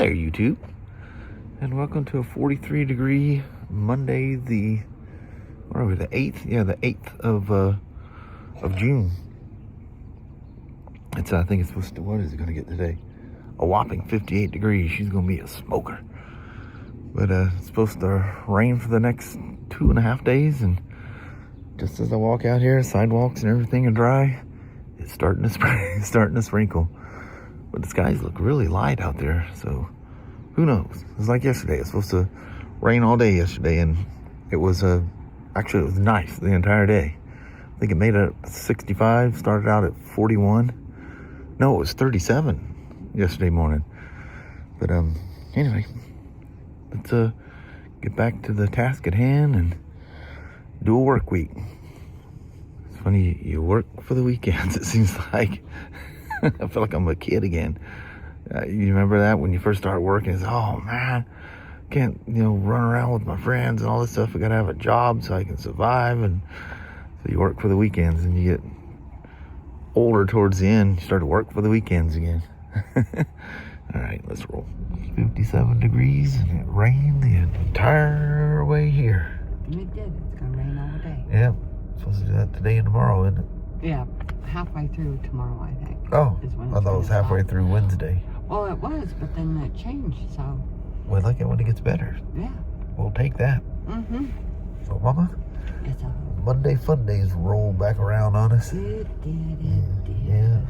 there, YouTube, and welcome to a 43-degree Monday, the 8th? Yeah, the 8th of June. I think it's supposed to, what is it going to get today? A whopping 58 degrees. She's going to be a smoker. But it's supposed to rain for the next 2.5 days, and just as I walk out here, sidewalks and everything are dry, it's starting to sprinkle. But the skies look really light out there, so who knows? It's like yesterday. It's supposed to rain all day yesterday, and it was actually it was nice the entire day. I think it made it 65, started out at 41. No, it was 37 yesterday morning. But anyway, let's get back to the task at hand and do a work week. It's funny, you work for the weekends, it seems like. I feel like I'm a kid again. You remember that when you first start working? It's, oh man, can't run around with my friends and all this stuff. I gotta have a job so I can survive. And so you work for the weekends, and you get older towards the end. You start to work for the weekends again. All right, let's roll. 57 degrees, and it rained the entire way here. It did. It's gonna rain all day. Yeah, supposed to do that today and tomorrow, isn't it? Yeah, halfway through tomorrow, I think. Oh, I thought it was halfway through Wednesday. Well, it was, but then it changed, so. We like it when it gets better. Yeah. We'll take that. Mm-hmm. So, Mama, It's a Monday fun days roll back around on us. It did. Yeah.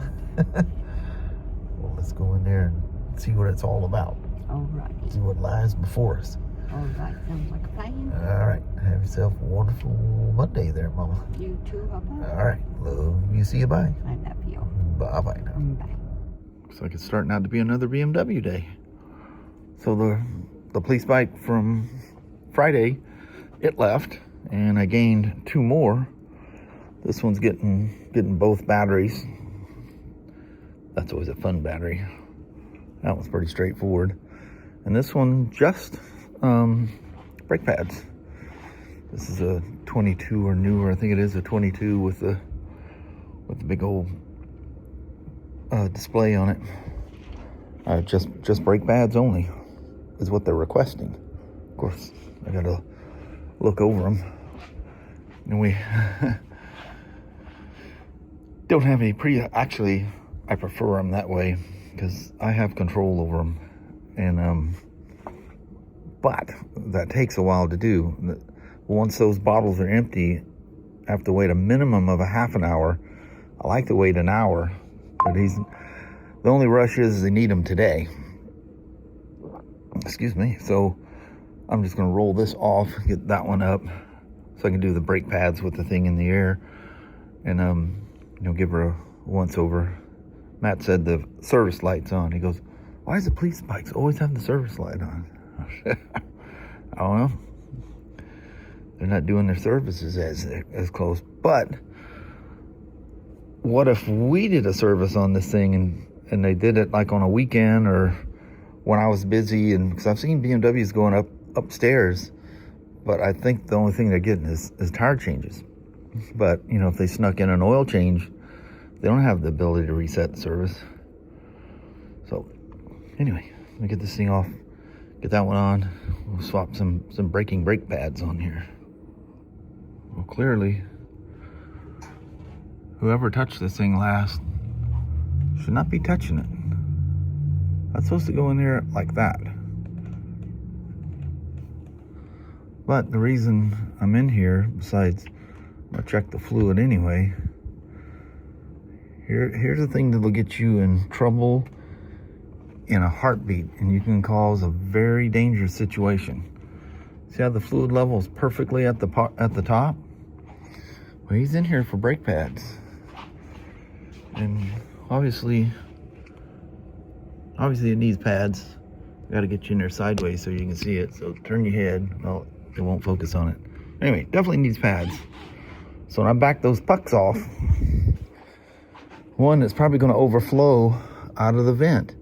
Well, let's go in there and see what it's all about. All right. See what lies before us. All right. Sounds like a plan. All right. Have yourself a wonderful Monday there, Mama. You too, Papa. All right. Love you. See you. Bye. I love you. Bye-bye now. Bye. Looks like it's starting out to be another BMW day. So the police bike from Friday, it left, and I gained 2 more. This one's getting both batteries. That's always a fun battery. That one's pretty straightforward. And this one just brake pads. This is a 22 or newer. I think it is a 22 with the big old display on it. Just brake pads only is what they're requesting. Of course, I gotta look over them, and we don't have any actually, I prefer them that way because I have control over them, and but that takes a while to do. Once those bottles are empty, I have to wait a minimum of a half an hour. I like to wait an hour, but the only rush is they need them today. Excuse me. So I'm just going to roll this off, get that one up, so I can do the brake pads with the thing in the air, and give her a once over. Matt said the service light's on. He goes, "Why does the police bikes always have the service light on?" I don't know. They're not doing their services as close. But what if we did a service on this thing and they did it like on a weekend or when I was busy? And because I've seen BMWs going upstairs, but I think the only thing they're getting is tire changes. But if they snuck in an oil change, they don't have the ability to reset the service. So anyway, let me get this thing off, get that one on. We'll swap some braking brake pads on here. Well, clearly whoever touched this thing last should not be touching it. That's supposed to go in there like that. But the reason I'm in here, besides I'm gonna check the fluid anyway, here's the thing that'll get you in trouble in a heartbeat, and you can cause a very dangerous situation. See how the fluid level is perfectly at the top? Well, he's in here for brake pads, and obviously it needs pads. Got to get you in there sideways so you can see it. So turn your head. Well, it won't focus on it. Anyway, definitely needs pads. So when I back those pucks off, one that's probably going to overflow out of the vent,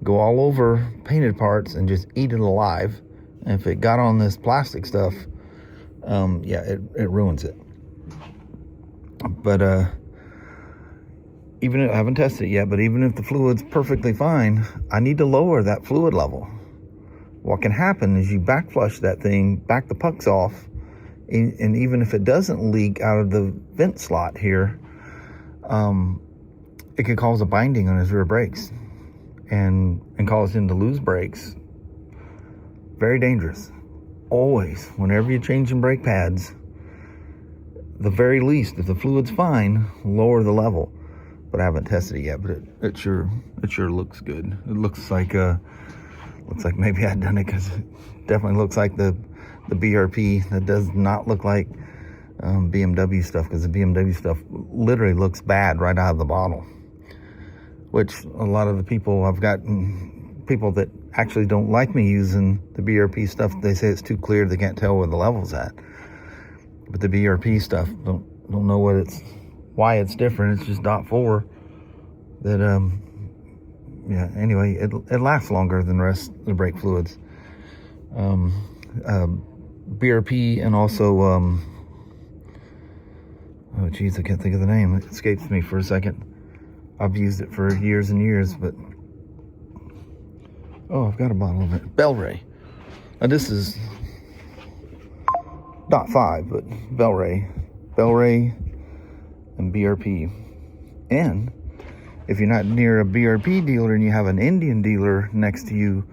go all over painted parts and just eat it alive. And if it got on this plastic stuff, it ruins it. But I haven't tested it yet, but even if the fluid's perfectly fine, I need to lower that fluid level. What can happen is you back flush that thing, back the pucks off, and even if it doesn't leak out of the vent slot here, it can cause a binding on his rear brakes and cause him to lose brakes. Very dangerous. Always, whenever you're changing brake pads, the very least, if the fluid's fine, lower the level. But I haven't tested it yet, but it sure looks good. It looks like maybe I'd done it, because it definitely looks like the BRP. That does not look like BMW stuff, because the BMW stuff literally looks bad right out of the bottle. Which a lot of the people, I've gotten people that actually don't like me using the BRP stuff. They say it's too clear, they can't tell where the level's at. But the BRP stuff, don't know why it's different. It's just .4 that yeah, anyway, it lasts longer than the rest of the brake fluids. BRP, and also oh geez, I can't think of the name. It escapes me for a second. I've used it for years and years, but oh, I've got a bottle of it. Bel-Ray. Now this is .5, but Bel-Ray and BRP. And if you're not near a BRP dealer and you have an Indian dealer next to you,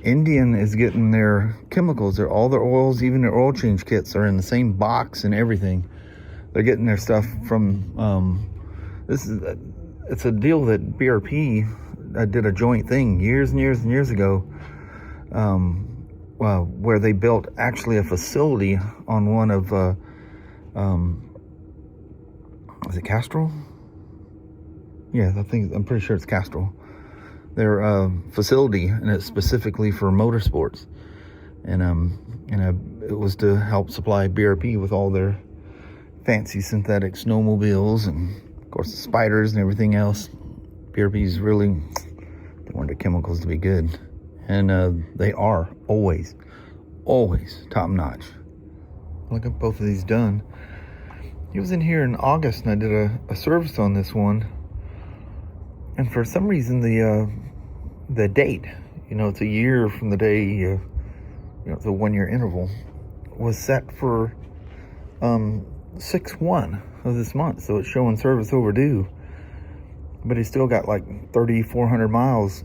Indian is getting their chemicals, all their oils, even their oil change kits are in the same box and everything. They're getting their stuff from it's a deal that BRP did a joint thing years and years and years ago, where they built actually a facility on one of is it Castrol? Yeah, I'm pretty sure it's Castrol. Their facility, and it's specifically for motorsports, and it was to help supply BRP with all their fancy synthetic snowmobiles and of course the spiders and everything else. BRP's really, they want their chemicals to be good, and they are always top notch. Look at both of these done. He was in here in August, and I did a service on this one, and for some reason the date, it's a year from the day, it's a 1 year interval, was set for 6/1 of this month, so it's showing service overdue, but he's still got like 3,400 miles.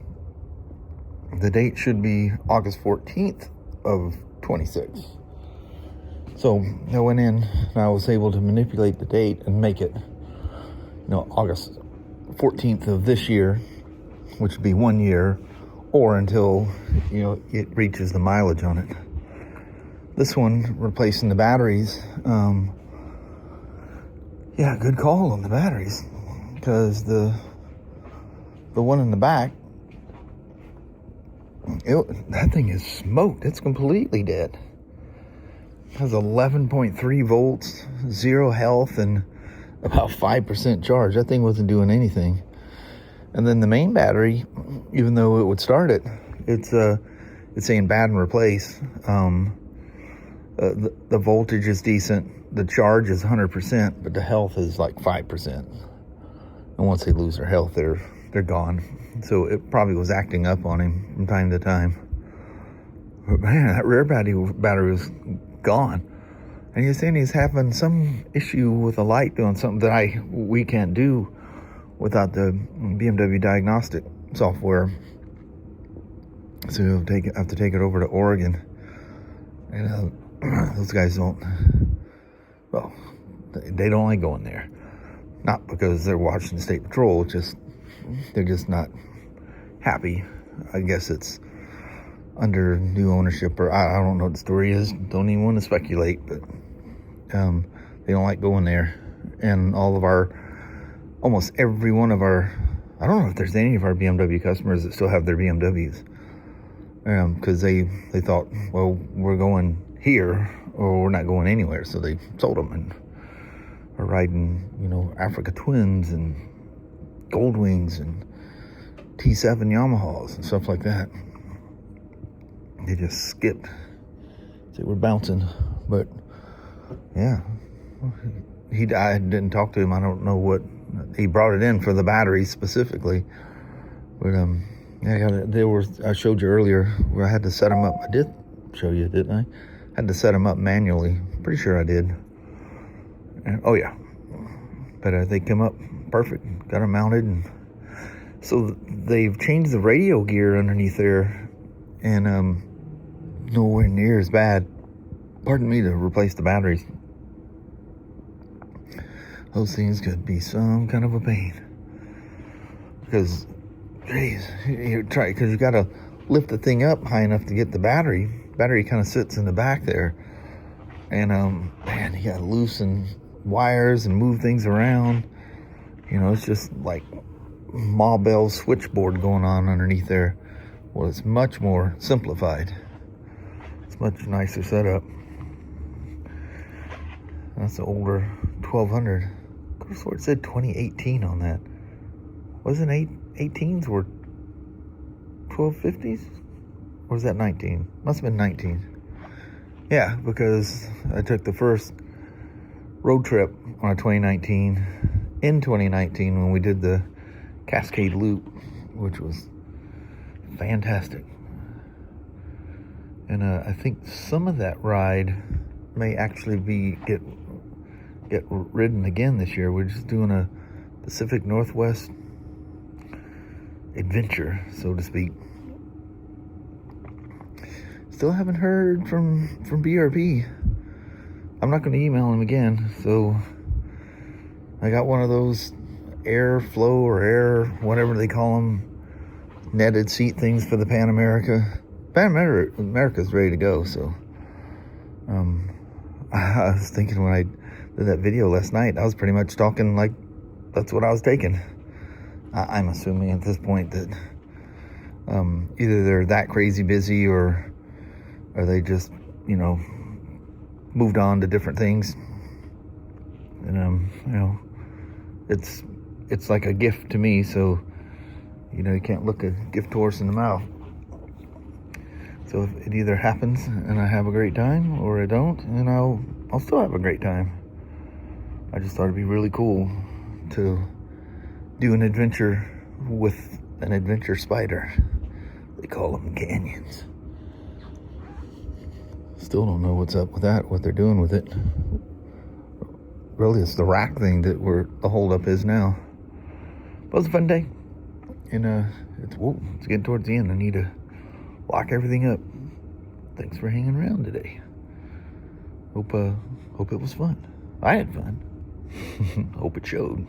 The date should be August 14th of 26. So I went in and I was able to manipulate the date and make it, August 14th of this year, which would be 1 year, or until, it reaches the mileage on it. This one, replacing the batteries, yeah, good call on the batteries, because the one in the back, that thing is smoked. It's completely dead. It has 11.3 volts, 0 health, and about 5% charge. That thing wasn't doing anything. And then the main battery, even though it would start it, it's saying bad and replace. The voltage is decent. The charge is 100%, but the health is like 5%. And once they lose their health, they're gone. So it probably was acting up on him from time to time. But man, that rear battery was gone. And he's saying he's having some issue with the light doing something that we can't do without the BMW diagnostic software. So we'll have to take it over to Oregon. And those guys they don't like going there. Not because they're Washington State Patrol, they're just not happy. I guess it's under new ownership, or I don't know what the story is. Don't even want to speculate, but they don't like going there. And almost every one of our, I don't know if there's any of our BMW customers that still have their BMWs, because they thought, well, we're going here or we're not going anywhere, so they sold them and are riding, Africa Twins and Goldwings and T7 Yamahas and stuff like that. They just skipped. They were bouncing, but yeah, I didn't talk to him. I don't know what He brought it in for the batteries specifically. But yeah, I showed you earlier where I had to set them up. I did show you, didn't I? Had to set them up manually. Pretty sure I did. Oh yeah. But they come up perfect. Got them mounted, and so they've changed the radio gear underneath there, and nowhere near as bad. Pardon me, to replace the batteries. Those things could be some kind of a pain, because, geez, because you got to lift the thing up high enough to get the battery. Battery kind of sits in the back there, and man, you got to loosen wires and move things around. You know, it's just like Ma Bell switchboard going on underneath there. Well, it's much more simplified. It's much nicer setup. That's the older 1200. Of course, it said 2018 on that. Wasn't 18s were 1250s? Or was that 19? Must have been 19. Yeah, because I took the first road trip on a 2019 in 2019 when we did the Cascade Loop, which was fantastic. And I think some of that ride may actually get ridden again this year. We're just doing a Pacific Northwest adventure, so to speak. Still haven't heard from BRP. I'm not going to email him again, so I got one of those airflow or air, whatever they call them, netted seat things for the Pan America. Pan America's ready to go, so I was thinking when I did that video last night, I was pretty much talking like that's what I was taking. I'm assuming at this point that either they're that crazy busy or they just, you know, moved on to different things. And you know, it's like a gift to me, so you know, you can't look a gift horse in the mouth. So if it either happens and I have a great time, or I don't, and I'll still have a great time. I just thought it'd be really cool to do an adventure with an adventure spider. They call them canyons. Still don't know what's up with that, what they're doing with it. Really, it's the rack thing that the holdup is now. But it was a fun day. And it's getting towards the end. I need to lock everything up. Thanks for hanging around today. Hope it was fun. I had fun. Hope it showed.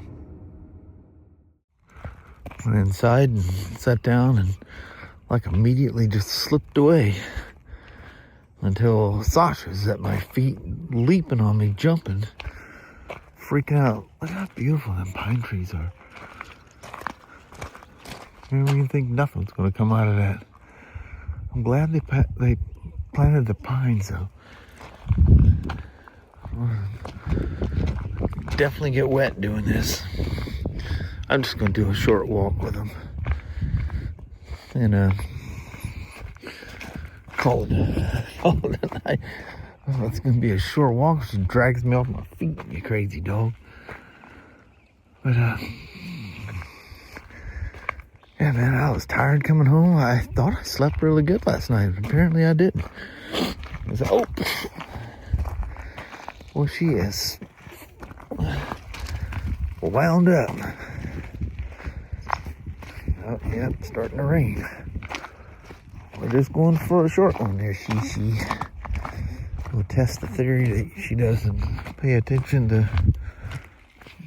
Went inside and sat down and like immediately just slipped away until Sasha's at my feet, leaping on me, jumping, freaking out. Look how beautiful them pine trees are. I don't even think nothing's going to come out of that. I'm glad they planted the pines, though. Definitely get wet doing this. I'm just going to do a short walk with them. And call it a night. Oh, it's going to be a short walk. She drags me off my feet, you crazy dog. But yeah, man, I was tired coming home. I thought I slept really good last night. Apparently I didn't. I was like, oh. Well, she is wound up. Oh, yeah, it's starting to rain. We're just going for a short one there, she. We'll test the theory that she doesn't pay attention to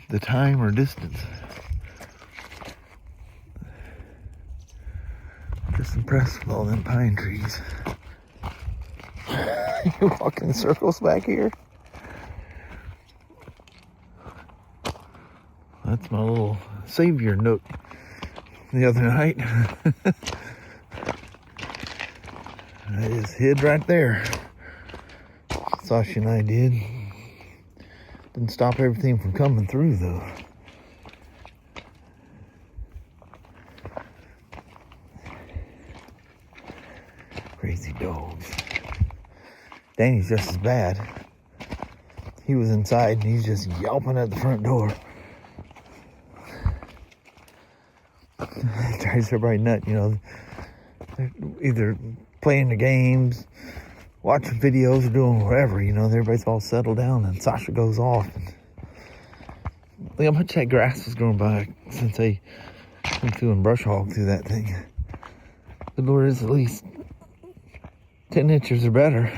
the time or distance. Just impressed with all them pine trees. You walking in circles back here? That's my little savior nook the other night. I just hid right there. Sasha and I did. Didn't stop everything from coming through, though. Crazy dogs. Danny's just as bad. He was inside and he's just yelping at the front door. It drives everybody nuts, you know. They're either playing the games, watching videos, or doing whatever, you know. Everybody's all settled down, and Sasha goes off. And look how much that grass has grown back since they went through and brush hog through that thing. The Lord is at least 10 inches or better.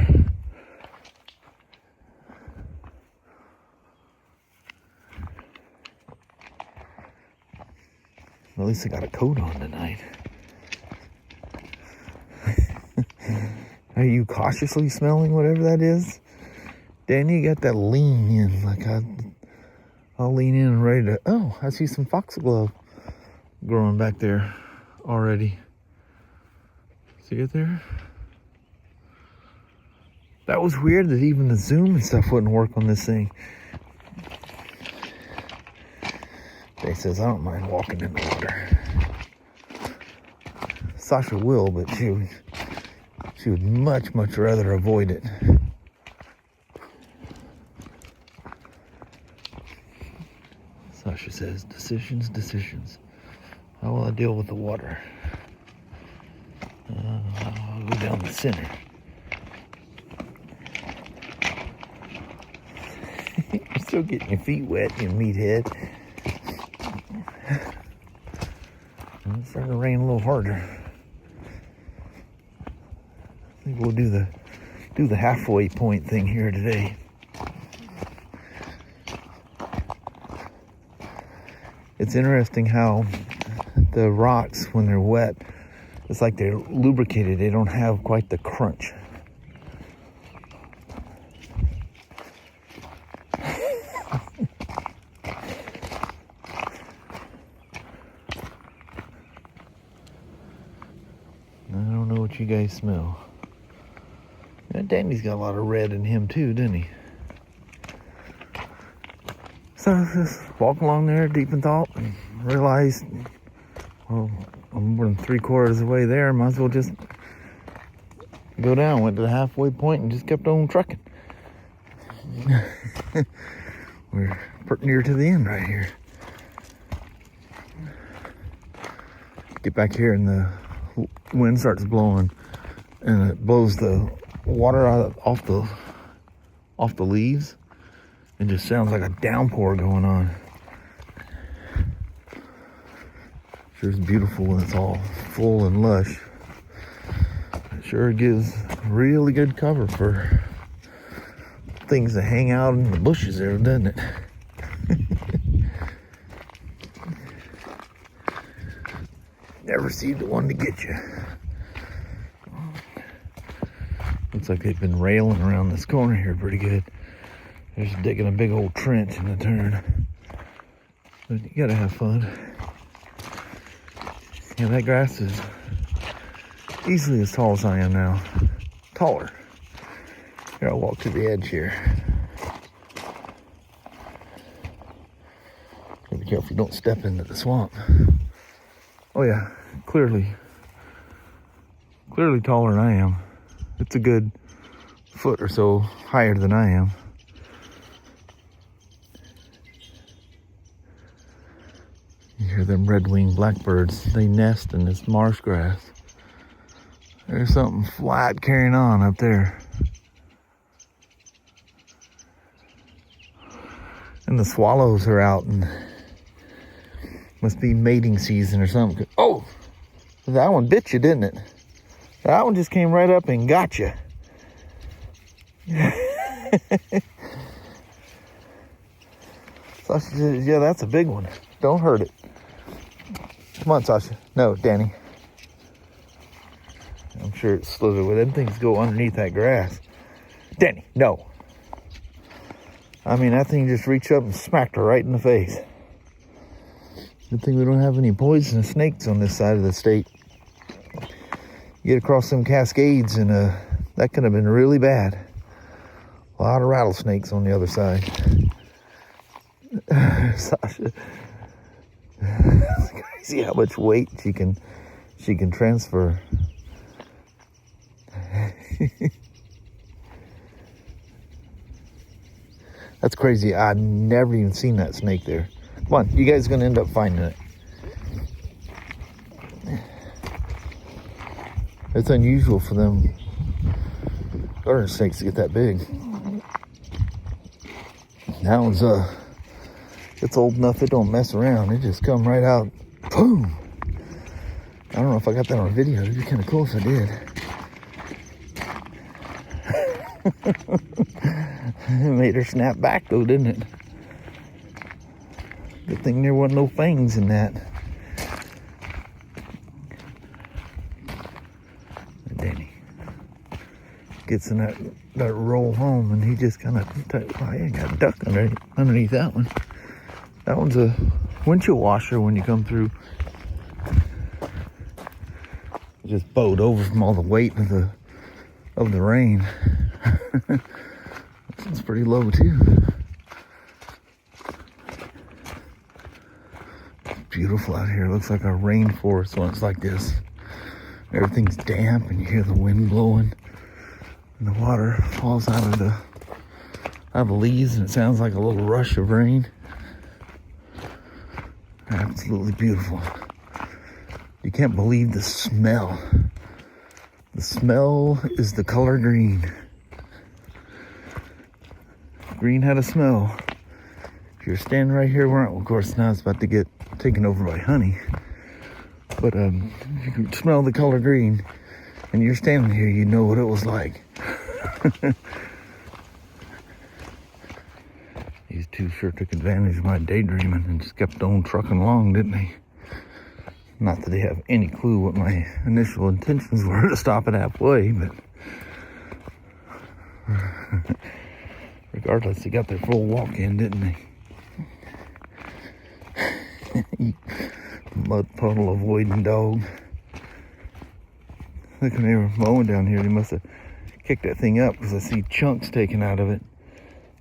At least I got a coat on tonight. Are you cautiously smelling whatever that is? Danny, you got that lean in. Like I'll lean in and ready to... Oh, I see some foxglove growing back there already. See it there? That was weird that even the zoom and stuff wouldn't work on this thing. They says, I don't mind walking in the water. Sasha will, but she would much rather avoid it. Sasha says, decisions. How will I deal with the water? I'll go down the center. You're still getting your feet wet, you meathead. It's starting to rain a little harder. I think we'll do the halfway point thing here today. It's interesting how the rocks, when they're wet, it's like they're lubricated. They don't have quite the crunch. I don't know what you guys smell. Yeah, Danny's got a lot of red in him too, doesn't he? So I just walk along there deep in thought and realized, well, I'm more than 3/4 of the way there. Might as well just go down. Went to the halfway point and just kept on trucking. We're pretty near to the end right here. Get back here and the wind starts blowing and it blows the water off the leaves. It just sounds like a downpour going on. Sure is beautiful when it's all full and lush. It sure gives really good cover for things to hang out in the bushes there, doesn't it? Never see the one to get you. Looks like they've been railing around this corner here pretty good. They're just digging a big old trench in the turn. But you gotta have fun. Yeah, that grass is easily as tall as I am now. Taller. Here, I'll walk to the edge here. Be careful you don't step into the swamp. Oh yeah, clearly taller than I am. It's a good foot or so higher than I am. You hear them red-winged blackbirds. They nest in this marsh grass. There's something flat carrying on up there. And the swallows are out and must be mating season or something. Oh, that one bit you, didn't it? That one just came right up and got you. Sasha says, yeah, that's a big one. Don't hurt it. Come on, Sasha. No, Danny. I'm sure it's slithered with them things go underneath that grass. Danny, no. I mean, that thing just reached up and smacked her right in the face. Good thing we don't have any poisonous snakes on this side of the state. You get across some Cascades and that could have been really bad. A lot of rattlesnakes on the other side. Sasha. It's crazy how much weight she can transfer. That's crazy. I've never even seen that snake there. Come on, you guys are gonna end up finding it. It's unusual for them garter snakes to get that big. That one's it's old enough it don't mess around. It just come right out, boom. I don't know if I got that on video. It'd be kind of cool if I did. It made her snap back though, didn't it? Good thing there wasn't no fangs in that. Danny gets in that roll home, and he just kind of, oh, he ain't got a duck underneath that one. That one's a windshield washer when you come through. It just bowed over from all the weight of the rain. It's pretty low too. It's beautiful out here. It looks like a rainforest when it's like this. Everything's damp and you hear the wind blowing and the water falls out of the leaves, and it sounds like a little rush of rain. Absolutely beautiful. You can't believe the smell. The smell is the color green. Green had a smell. If you're standing right here where, of course now it's about to get taken over by honey, but you can smell the color green, and you're standing here, you know what it was like. These two sure took advantage of my daydreaming and just kept on trucking along, didn't they? Not that they have any clue what my initial intentions were to stop it halfway, but regardless, they got their full walk in, didn't they? Mud puddle avoiding dog. Look, when they were mowing down here, they must have kicked that thing up, because I see chunks taken out of it.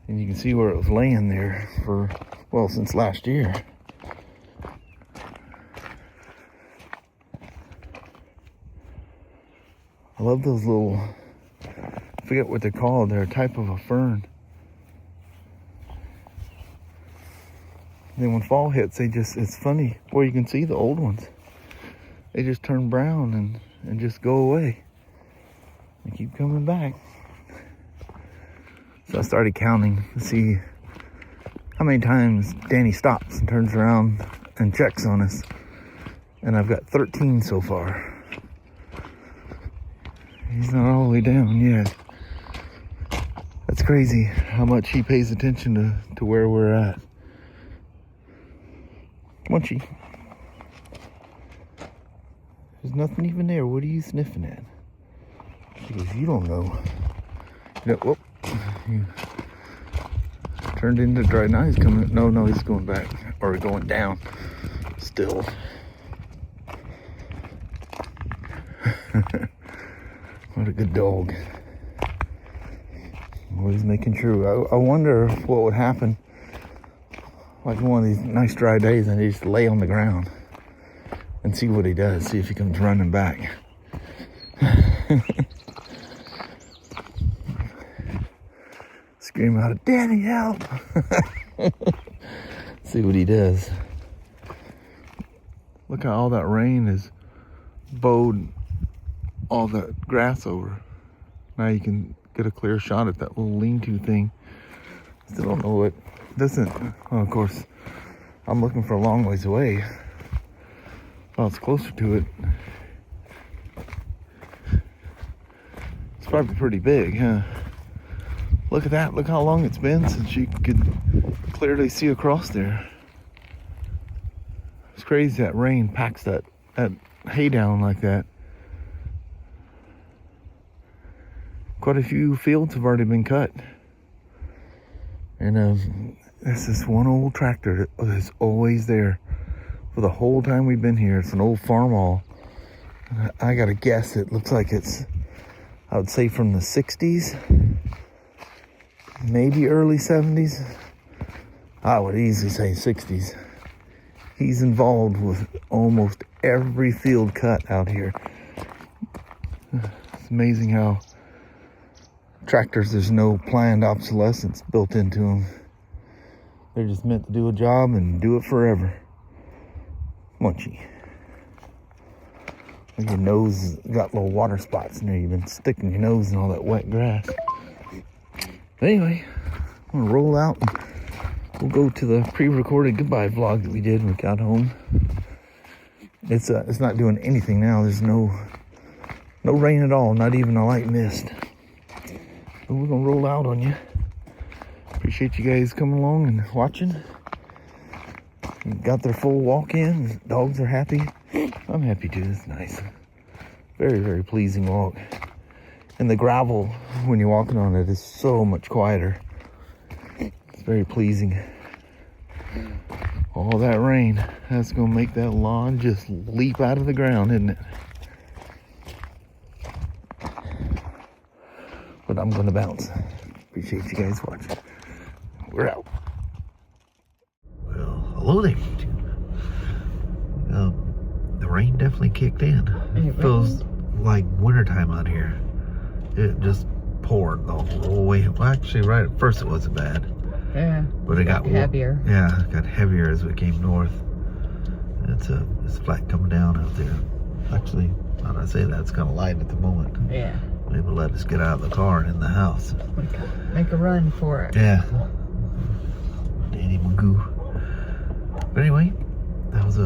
And you can see where it was laying there for, well, since last year. I love those little, I forget what they're called. They're a type of a fern. And then when fall hits, it's funny where you can see the old ones. They just turn brown and just go away. They keep coming back. So I started counting to see how many times Danny stops and turns around and checks on us. And I've got 13 so far. He's not all the way down yet. That's crazy how much he pays attention to where we're at. Munchy. There's nothing even there. What are you sniffing at? She goes, you don't know. Whoop. You turned into dry. Now he's coming. No, he's going back. Or going down. Still. What a good dog. Always making sure. I wonder what would happen, like one of these nice dry days, and he just lay on the ground and see what he does. See if he comes running back. Scream out, Danny, help! See what he does. Look how all that rain has bowed all that grass over. Now you can get a clear shot at that little lean-to thing. Still don't know what. Doesn't. Well, of course, I'm looking for a long ways away. Well, it's closer to it. It's probably pretty big, huh? Look at that. Look how long it's been since you could clearly see across there. It's crazy that rain packs that hay down like that. Quite a few fields have already been cut. And there's this one old tractor that's always there for the whole time we've been here. It's an old farmall. I gotta guess it looks like it's, I would say, from the 60s, maybe early 70s. I would easily say 60s. He's involved with almost every field cut out here. It's amazing how tractors, there's no planned obsolescence built into them. They're just meant to do a job and do it forever. Munchy. Your nose got little water spots in there. You've been sticking your nose in all that wet grass. But anyway, I'm gonna roll out. We'll go to the pre-recorded goodbye vlog that we did when we got home. It's not doing anything now. There's no rain at all, not even a light mist. But we're gonna roll out on you. Appreciate you guys coming along and watching. Got their full walk in. Dogs are happy. I'm happy too. It's nice. Very, very pleasing walk. And the gravel, when you're walking on it, is so much quieter. It's very pleasing. All that rain, that's going to make that lawn just leap out of the ground, isn't it? But I'm going to bounce. Appreciate you guys watching. We're out. Well, hello there, YouTube. The rain definitely kicked in. It feels like wintertime out here. It just poured the whole way. Well, actually, right at first it wasn't bad. Yeah. But it got heavier. Yeah, it got heavier as we came north. It's flat coming down out there. Actually, now that I say that, it's kind of light at the moment. Yeah. Maybe let us get out of the car and in the house. Make a run for it. Yeah. Danny Magoo. But anyway, that was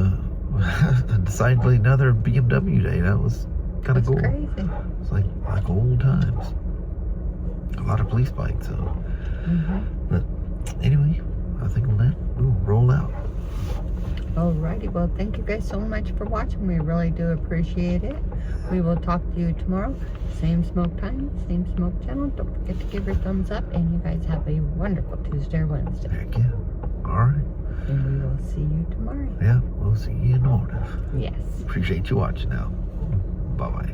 decidedly another BMW day. That was kind of cool. Crazy. It's like old times. A lot of police bikes, so. But anyway, I think on that, we'll roll out. Alrighty, well, thank you guys so much for watching. We really do appreciate it. We will talk to you tomorrow. Same Smoak time, same Smoak channel. Don't forget to give your thumbs up, and you guys have a wonderful Tuesday or Wednesday. Heck yeah. Alright. And we will see you tomorrow. Yeah, we'll see you in the morning. Yes. Appreciate you watching now. Bye-bye.